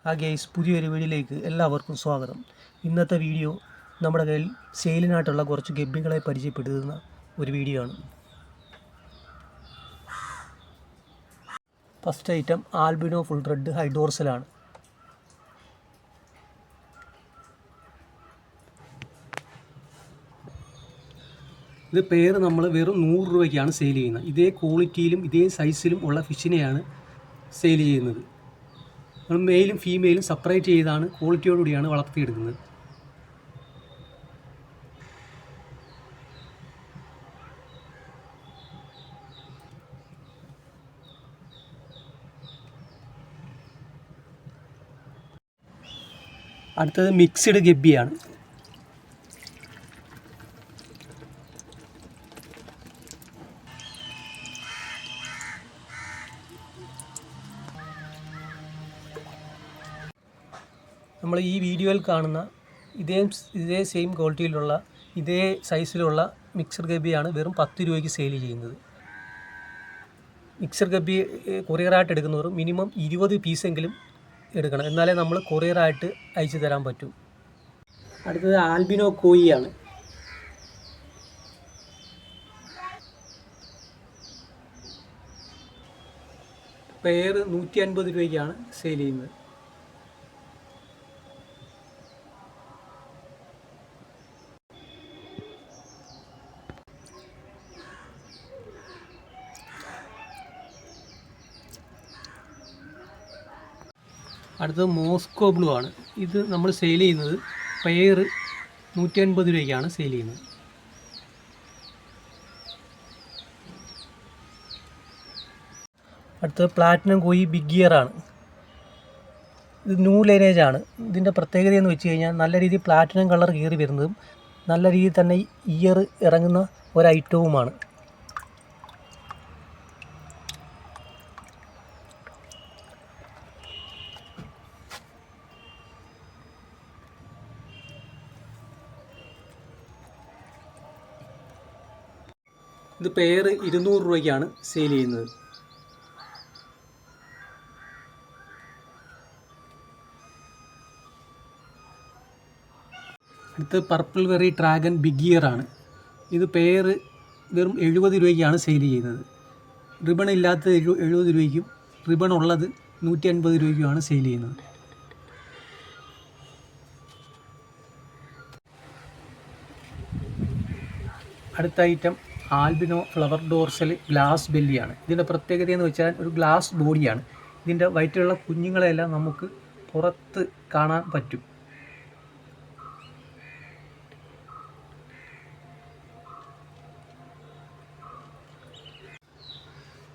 Guys, പുതിയൊരു വീഡിയോയിലേക്ക് എല്ലാവർക്കും സ്വാഗതം. ഇന്നത്തെ വീഡിയോ നമ്മുടെ കയ്യിൽ സെയിലിനായിട്ടുള്ള കുറച്ച് ഗപ്പികളെ പരിചയപ്പെടുത്തുന്ന ഒരു വീഡിയോ ആണ്. First item albino full red ഹൈഡോർസലാണ്. ഇത് പേര് നമ്മൾ വെറും 100 രൂപയ്ക്കാണ് സെയിൽ ചെയ്യുന്നത്. ഇതേ ക്വാളിറ്റിയിലും ഇതേ സൈസിലും ഉള്ള ഫിഷിനെയാണ് സെയിൽ ചെയ്യുന്നത്. നമ്മൾ മെയിലും ഫീമെയിലും സെപ്പറേറ്റ് ചെയ്താണ് ക്വാളിറ്റിയോടുകൂടിയാണ് വളർത്തിയെടുക്കുന്നത്. അടുത്തത് മിക്സ്ഡ് ഗപ്പിയാണ്. നമ്മൾ ഈ വീഡിയോയിൽ കാണുന്ന ഇതേ സെയിം ക്വാളിറ്റിയിലുള്ള ഇതേ സൈസിലുള്ള മിക്സഡ് ഗപ്പിയാണ് വെറും 10 രൂപയ്ക്ക് സെയിൽ ചെയ്യുന്നത്. മിക്സഡ് ഗപ്പി കൊറിയറായിട്ട് എടുക്കുന്നവർ മിനിമം 20 പീസെങ്കിലും എടുക്കണം, എന്നാലേ നമ്മൾ കൊറിയറായിട്ട് അയച്ചു തരാൻ പറ്റൂ. അടുത്തത് ആൽബിനോ കോയിയാണ്. പെയർ 150 രൂപയ്ക്കാണ് സെയിൽ ചെയ്യുന്നത്. അടുത്തത് മോസ്കോ ബ്ലൂ ആണ്. ഇത് നമ്മൾ സെയിൽ ചെയ്യുന്നത് പെയർ 150 രൂപയ്ക്കാണ് സെയിൽ ചെയ്യുന്നത്. അടുത്തത് പ്ലാറ്റിനം കോയി ബിഗ് ഇയർ ആണ്. ഇത് ന്യൂ ലൈനേജ് ആണ്. ഇതിൻ്റെ പ്രത്യേകത എന്ന് വെച്ച് കഴിഞ്ഞാൽ നല്ല രീതിയിൽ പ്ലാറ്റിനം കളർ കയറി വരുന്നതും നല്ല രീതിയിൽ തന്നെ ഇയർ ഇറങ്ങുന്ന ഒരു ഐറ്റവുമാണ്. ഇത് പെയർ 200 രൂപയ്ക്കാണ് സെയിൽ ചെയ്യുന്നത്. അടുത്ത് പർപ്പിൾ വെറി ഡ്രാഗൺ ബിഗ് ഇയർ ആണ്. ഇത് പെയർ വെറും 70 രൂപയ്ക്കാണ് സെയിൽ ചെയ്യുന്നത്. റിബൺ ഇല്ലാത്തത് 70 രൂപയ്ക്കും റിബൺ ഉള്ളത് 150 രൂപയ്ക്കുമാണ് സെയിൽ ചെയ്യുന്നത്. അടുത്ത item albino flower dorsal glass ബെല്ലിയാണ്. ഇതിൻ്റെ പ്രത്യേകത എന്ന് വെച്ചാൽ ഒരു ഗ്ലാസ് ബോഡിയാണ്. ഇതിൻ്റെ വയറ്റിലുള്ള കുഞ്ഞുങ്ങളെല്ലാം നമുക്ക് പുറത്ത് കാണാൻ പറ്റും.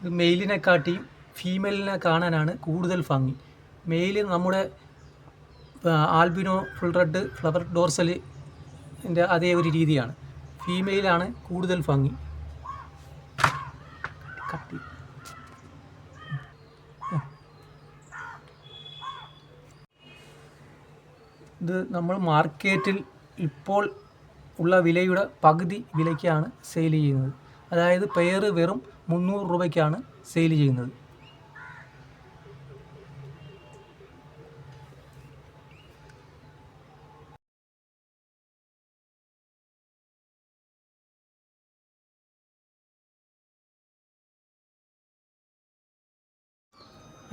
ഇത് മെയിലിനെക്കാട്ടിയും ഫീമെയിലിനെ കാണാനാണ് കൂടുതൽ ഭംഗി. മെയിൽ നമ്മുടെ ആൽബിനോ ഫുൾ റെഡ് ഫ്ലവർ ഡോർസലിൻ്റെ അതേ ഒരു രീതിയാണ്. ഫീമെയിലാണ് കൂടുതൽ ഭംഗി. ഇത് നമ്മൾ മാർക്കറ്റിൽ ഇപ്പോൾ ഉള്ള വിലയുടെ പകുതി വിലയ്ക്കാണ് സെയിൽ ചെയ്യുന്നത്. അതായത് പെയർ വെറും 300 രൂപയ്ക്കാണ് സെയിൽ ചെയ്യുന്നത്.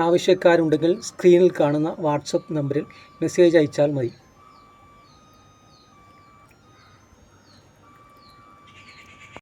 ആവശ്യക്കാരുണ്ടെങ്കിൽ സ്ക്രീനിൽ കാണുന്ന വാട്സപ്പ് നമ്പറിൽ മെസ്സേജ് അയച്ചാൽ മതി.